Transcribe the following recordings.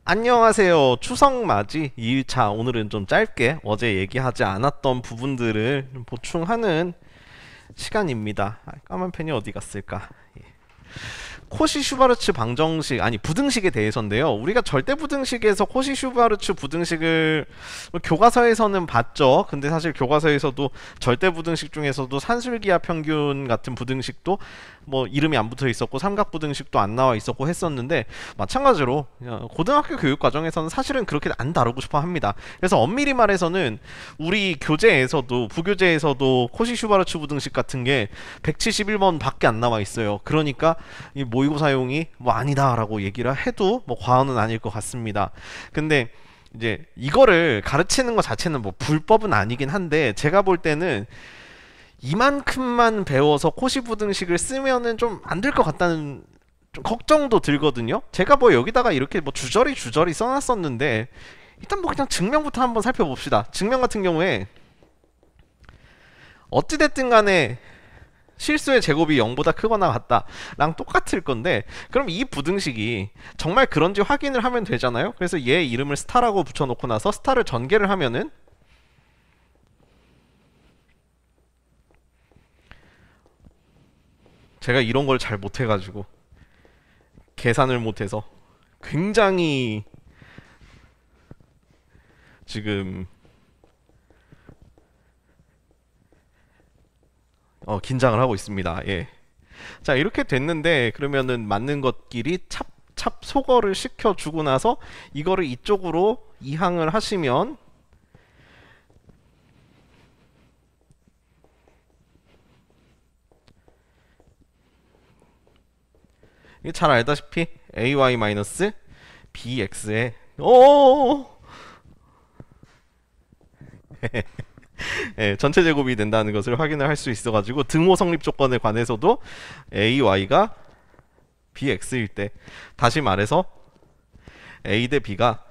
안녕하세요. 추석 맞이 2일차. 오늘은 좀 짧게 어제 얘기하지 않았던 부분들을 좀 보충하는 시간입니다. 까만 펜이 어디 갔을까? 코시 슈바르츠 방정식, 아니 부등식에 대해서인데요. 우리가 절대 부등식에서 코시 슈바르츠 부등식을 교과서에서는 봤죠. 근데 사실 교과서에서도 절대 부등식 중에서도 산술기하 평균 같은 부등식도 뭐 이름이 안 붙어 있었고 삼각 부등식도 안 나와 있었고 했었는데, 마찬가지로 고등학교 교육 과정에서는 사실은 그렇게 안 다루고 싶어 합니다. 그래서 엄밀히 말해서는 우리 교재에서도 부교재에서도 코시 슈바르츠 부등식 같은 게 171번 밖에 안 나와 있어요. 그러니까 이 모의고 사용이 뭐 아니다라고 얘기를 해도 뭐 과언은 아닐 것 같습니다. 근데 이제 이거를 가르치는 것 자체는 뭐 불법은 아니긴 한데, 제가 볼 때는 이만큼만 배워서 코시 부등식을 쓰면은 좀 안 될 것 같다는 좀 걱정도 들거든요. 제가 뭐 여기다가 이렇게 뭐 주저리 써놨었는데, 일단 뭐 그냥 증명부터 한번 살펴봅시다. 증명 같은 경우에 어찌됐든 간에 실수의 제곱이 0보다 크거나 같다랑 똑같을 건데, 그럼 이 부등식이 정말 그런지 확인을 하면 되잖아요. 그래서 얘 이름을 스타라고 붙여놓고 나서 스타를 전개를 하면은 제가 이런 걸 잘 못해가지고 계산을 못해서 굉장히 지금 긴장을 하고 있습니다. 예. 자, 이렇게 됐는데, 그러면은 맞는 것끼리 찹찹 소거를 시켜주고 나서 이거를 이쪽으로 이항을 하시면 이게 잘 알다시피 ay-bx의 예, 전체 제곱이 된다는 것을 확인을 할 수 있어가지고, 등호 성립 조건에 관해서도 ay가 bx일 때, 다시 말해서 a 대 b가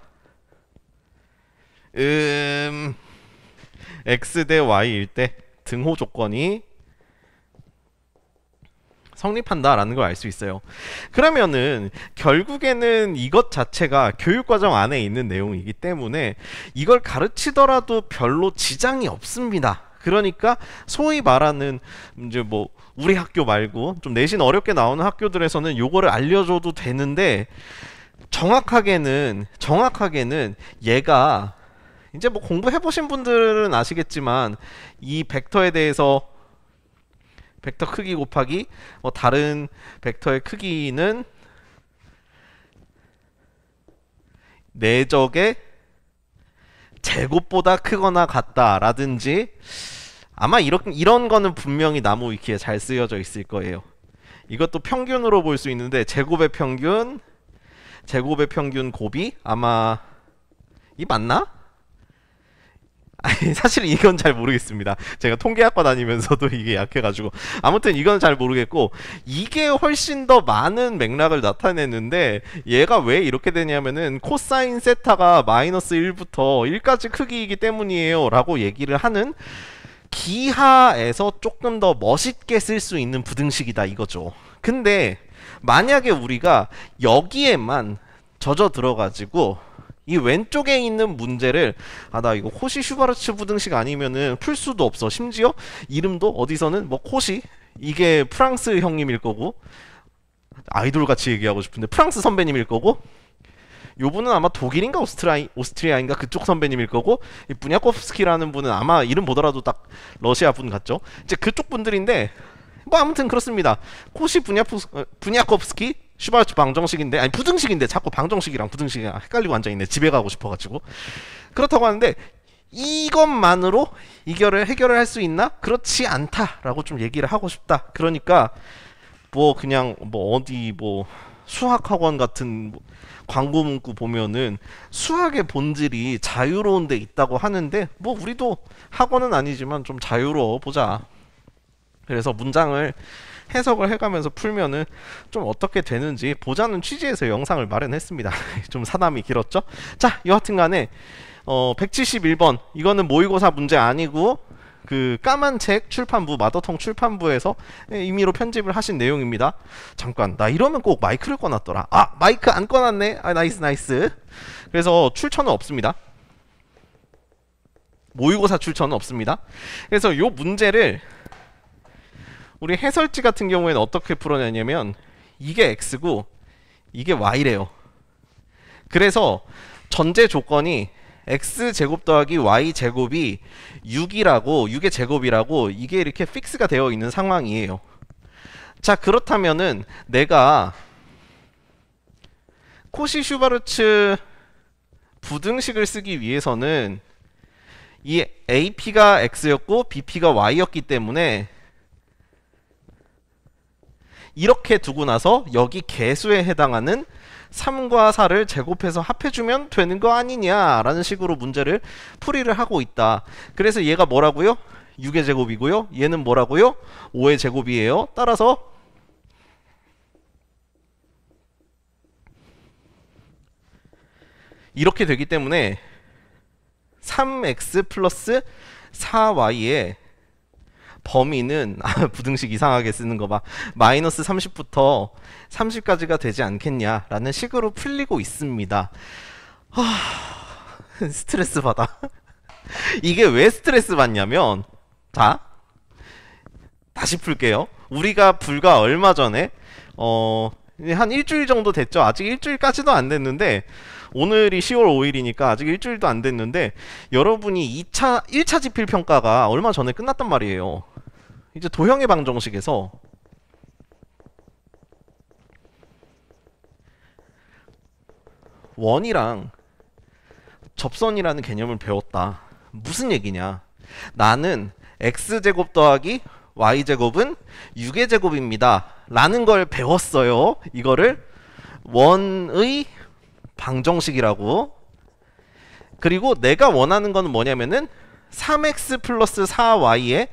x 대 y일 때 등호 조건이 성립한다라는 걸 알 수 있어요. 그러면은 결국에는 이것 자체가 교육과정 안에 있는 내용이기 때문에 이걸 가르치더라도 별로 지장이 없습니다. 그러니까 소위 말하는 이제 뭐 우리 학교 말고 좀 내신 어렵게 나오는 학교들에서는 요거를 알려줘도 되는데, 정확하게는 얘가 이제 뭐 공부해보신 분들은 아시겠지만, 이 벡터에 대해서 벡터 크기 곱하기 다른 벡터의 크기는 내적의 제곱보다 크거나 같다라든지, 아마 이런 거는 분명히 나무 위키에 잘 쓰여져 있을 거예요. 이것도 평균으로 볼 수 있는데, 제곱의 평균 곱이 아마 이 맞나? 아니, 사실 이건 잘 모르겠습니다. 제가 통계학과 다니면서도 이게 약해가지고. 아무튼 이건 잘 모르겠고, 이게 훨씬 더 많은 맥락을 나타내는데, 얘가 왜 이렇게 되냐면은 코사인 세타가 마이너스 1부터 1까지 크기이기 때문이에요 라고 얘기를 하는, 기하에서 조금 더 멋있게 쓸 수 있는 부등식이다 이거죠. 근데 만약에 우리가 여기에만 젖어 들어가지고 이 왼쪽에 있는 문제를, 나 이거 코시 슈바르츠 부등식 아니면은 풀 수도 없어, 심지어 이름도 어디서는 뭐 코시, 이게 프랑스 형님일 거고, 아이돌 같이 얘기하고 싶은데 프랑스 선배님일 거고, 요분은 아마 독일인가 오스트리아인가 그쪽 선배님일 거고, 이 부냐코프스키라는 분은 아마 이름 보더라도 딱 러시아 분 같죠. 이제 그쪽 분들인데, 뭐 아무튼 그렇습니다. 코시 부냐코프스키 슈바르츠 방정식인데, 아니 부등식인데 자꾸 방정식이랑 부등식이랑 헷갈리고 앉아있네. 집에 가고 싶어가지고. 그렇다고 하는데, 이것만으로 해결을 할 수 있나? 그렇지 않다라고 좀 얘기를 하고 싶다. 그러니까 뭐 그냥 뭐 어디 뭐 수학학원 같은 광고 문구 보면은 수학의 본질이 자유로운 데 있다고 하는데, 뭐 우리도 학원은 아니지만 좀 자유로워 보자. 그래서 문장을 해석을 해가면서 풀면은 좀 어떻게 되는지 보자는 취지에서 영상을 마련했습니다. 좀 사담이 길었죠? 자, 여하튼 간에 171번 이거는 모의고사 문제 아니고 그 까만 책 출판부 마더텅 출판부에서 임의로 편집을 하신 내용입니다. 잠깐 나 이러면 꼭 마이크를 꺼놨더라. 아 마이크 안 꺼놨네. 아 나이스 나이스. 그래서 출처는 없습니다. 모의고사 출처는 없습니다. 그래서 요 문제를 우리 해설지 같은 경우에는 어떻게 풀어내냐면 이게 x고 이게 y래요. 그래서 전제 조건이 x제곱 더하기 y제곱이 6이라고 6의 제곱이라고 이게 이렇게 픽스가 되어 있는 상황이에요. 자 그렇다면은 내가 코시-슈바르츠 부등식을 쓰기 위해서는 이 AP가 x였고 BP가 y였기 때문에 이렇게 두고 나서 여기 개수에 해당하는 3과 4를 제곱해서 합해주면 되는 거 아니냐라는 식으로 문제를 풀이를 하고 있다. 그래서 얘가 뭐라고요? 6의 제곱이고요. 얘는 뭐라고요? 5의 제곱이에요. 따라서 이렇게 되기 때문에 3x 플러스 4y의 범위는 부등식 이상하게 쓰는 거 봐. 마이너스 30부터 30까지가 되지 않겠냐라는 식으로 풀리고 있습니다. 스트레스 받아. 이게 왜 스트레스 받냐면 자 다시 풀게요. 우리가 불과 얼마 전에 한 일주일 정도 됐죠. 아직 일주일까지도 안 됐는데 오늘이 10월 5일이니까 아직 일주일도 안 됐는데 여러분이 1차 지필 평가가 얼마 전에 끝났단 말이에요. 이제 도형의 방정식에서 원이랑 접선이라는 개념을 배웠다. 무슨 얘기냐? 나는 x제곱 더하기 y제곱은 6의 제곱입니다 라는 걸 배웠어요. 이거를 원의 방정식이라고. 그리고 내가 원하는 거는 뭐냐면은 3x 플러스 4y의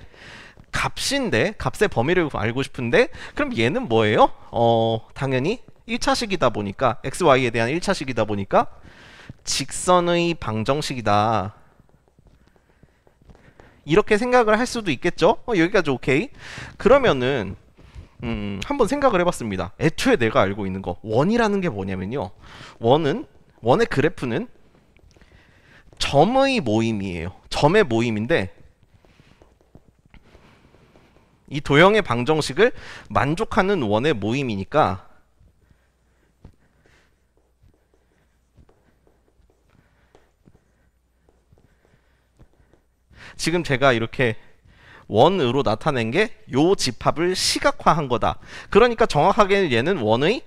값인데 값의 범위를 알고 싶은데 그럼 얘는 뭐예요? 당연히 1차식이다 보니까 xy에 대한 1차식이다 보니까 직선의 방정식이다. 이렇게 생각을 할 수도 있겠죠? 여기까지 오케이. 그러면은 한번 생각을 해봤습니다. 애초에 내가 알고 있는 거 원이라는 게 뭐냐면요. 원의 그래프는 점의 모임이에요. 점의 모임인데 이 도형의 방정식을 만족하는 원의 모임이니까 지금 제가 이렇게 원으로 나타낸 게 요 집합을 시각화한 거다. 그러니까 정확하게는 얘는 원의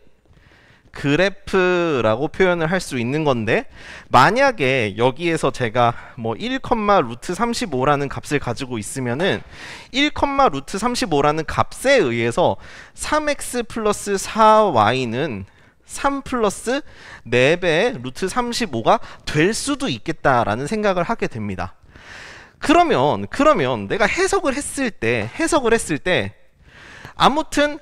그래프라고 표현을 할 수 있는 건데 만약에 여기에서 제가 뭐 1, 루트 35라는 값을 가지고 있으면은 1, 루트 35라는 값에 의해서 3x 플러스 4y는 3 플러스 4배의 루트 35가 될 수도 있겠다라는 생각을 하게 됩니다. 그러면 내가 해석을 했을 때 아무튼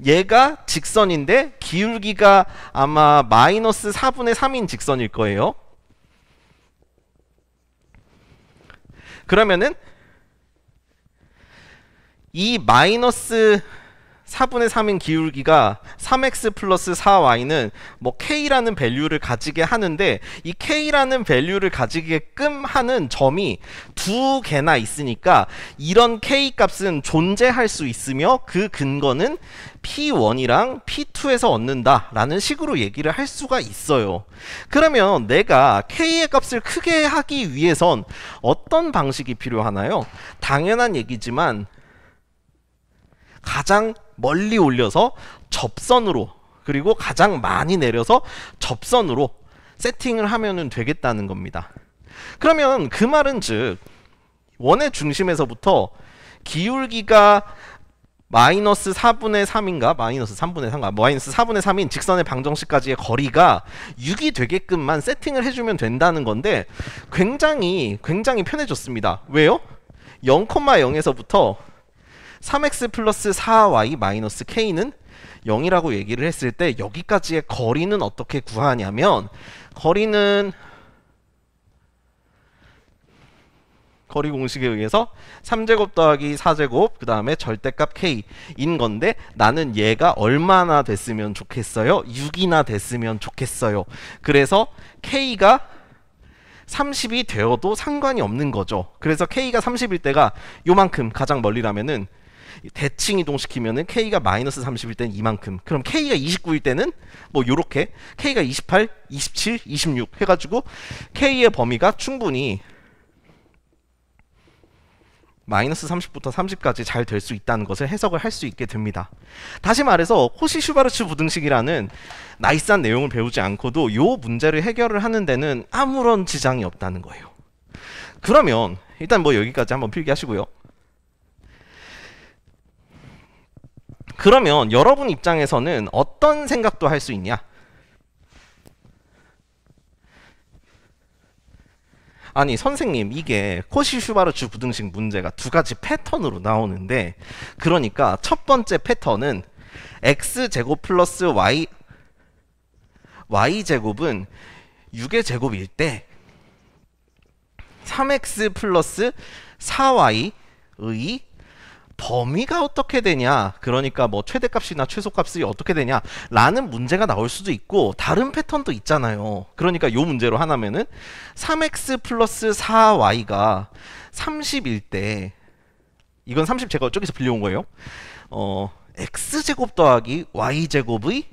얘가 직선인데 기울기가 아마 마이너스 4분의 3인 직선일 거예요. 그러면은 이 마이너스 4분의 3인 기울기가 3x 플러스 4y는 뭐 k라는 밸류를 가지게 하는데 이 k라는 밸류를 가지게끔 하는 점이 두 개나 있으니까 이런 k 값은 존재할 수 있으며 그 근거는 P1이랑 P2에서 얻는다 라는 식으로 얘기를 할 수가 있어요. 그러면 내가 k의 값을 크게 하기 위해선 어떤 방식이 필요하나요? 당연한 얘기지만 가장 멀리 올려서 접선으로 그리고 가장 많이 내려서 접선으로 세팅을 하면 되겠다는 겁니다. 그러면 그 말은 즉 원의 중심에서부터 기울기가 마이너스 4분의 3인가 마이너스 3분의 3인가 마이너스 4분의 3인 직선의 방정식까지의 거리가 6이 되게끔만 세팅을 해주면 된다는 건데 굉장히 편해졌습니다. 왜요? 0,0에서부터 3x 플러스 4y 마이너스 k는 0이라고 얘기를 했을 때 여기까지의 거리는 어떻게 구하냐면 거리는 거리 공식에 의해서 3제곱 더하기 4제곱 그 다음에 절대값 k인 건데 나는 얘가 얼마나 됐으면 좋겠어요? 6이나 됐으면 좋겠어요. 그래서 k가 30이 되어도 상관이 없는 거죠. 그래서 k가 30일 때가 요만큼 가장 멀리라면은 대칭 이동시키면은 k가 마이너스 30일 때는 이만큼. 그럼 k가 29일 때는 뭐 요렇게 k가 28, 27, 26 해가지고 k의 범위가 충분히 마이너스 30부터 30까지 잘 될 수 있다는 것을 해석을 할 수 있게 됩니다. 다시 말해서 코시-슈바르츠 부등식이라는 나이스한 내용을 배우지 않고도 요 문제를 해결을 하는 데는 아무런 지장이 없다는 거예요. 그러면 일단 뭐 여기까지 한번 필기하시고요. 그러면 여러분 입장에서는 어떤 생각도 할 수 있냐? 아니 선생님 이게 코시-슈바르츠 부등식 문제가 두 가지 패턴으로 나오는데 그러니까 첫 번째 패턴은 x제곱 플러스 y제곱은 6의 제곱일 때 3x 플러스 4y의 범위가 어떻게 되냐, 그러니까 뭐 최대값이나 최소값이 어떻게 되냐 라는 문제가 나올 수도 있고 다른 패턴도 있잖아요. 그러니까 요 문제로 하나면은 3x 플러스 4y가 30일 때 이건 30 제가 저기서 빌려온 거예요. x제곱 더하기 y제곱의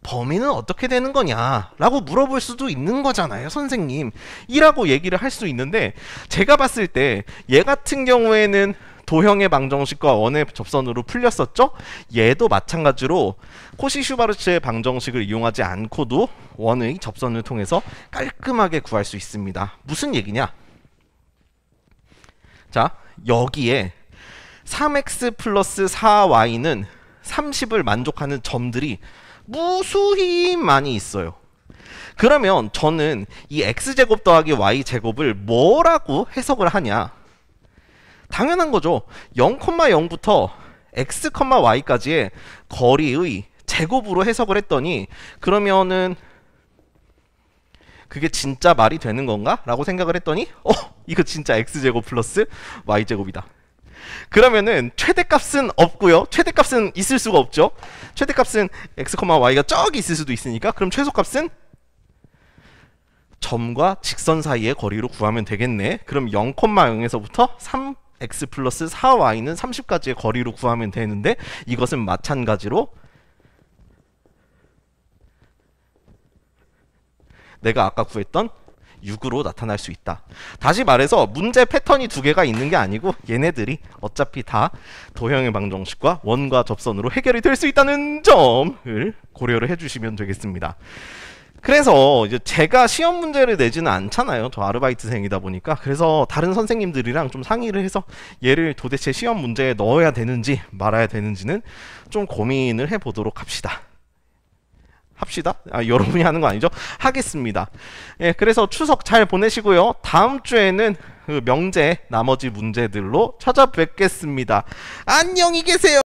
범위는 어떻게 되는 거냐 라고 물어볼 수도 있는 거잖아요 선생님 이라고 얘기를 할 수 있는데, 제가 봤을 때 얘 같은 경우에는 도형의 방정식과 원의 접선으로 풀렸었죠? 얘도 마찬가지로 코시-슈바르츠의 방정식을 이용하지 않고도 원의 접선을 통해서 깔끔하게 구할 수 있습니다. 무슨 얘기냐? 자, 여기에 3x 플러스 4y는 30을 만족하는 점들이 무수히 많이 있어요. 그러면 저는 이 x제곱 더하기 y제곱을 뭐라고 해석을 하냐? 당연한 거죠. 0,0부터 x, y까지의 거리의 제곱으로 해석을 했더니 그러면은 그게 진짜 말이 되는 건가? 라고 생각을 했더니 이거 진짜 x제곱 플러스 y제곱이다. 그러면은 최대값은 없고요. 최대값은 있을 수가 없죠. 최대값은 x, y가 저기 있을 수도 있으니까 그럼 최소값은 점과 직선 사이의 거리로 구하면 되겠네. 그럼 0,0에서부터 3x 플러스 4y는 30까지의 거리로 구하면 되는데 이것은 마찬가지로 내가 아까 구했던 6으로 나타날 수 있다. 다시 말해서 문제 패턴이 두 개가 있는 게 아니고 얘네들이 어차피 다 도형의 방정식과 원과 접선으로 해결이 될 수 있다는 점을 고려를 해주시면 되겠습니다. 그래서 이제 제가 시험 문제를 내지는 않잖아요. 저 아르바이트생이다 보니까. 그래서 다른 선생님들이랑 좀 상의를 해서 얘를 도대체 시험 문제에 넣어야 되는지 말아야 되는지는 좀 고민을 해보도록 합시다. 여러분이 하는 거 아니죠? 하겠습니다. 예, 그래서 추석 잘 보내시고요. 다음 주에는 그 명제 나머지 문제들로 찾아뵙겠습니다. 안녕히 계세요.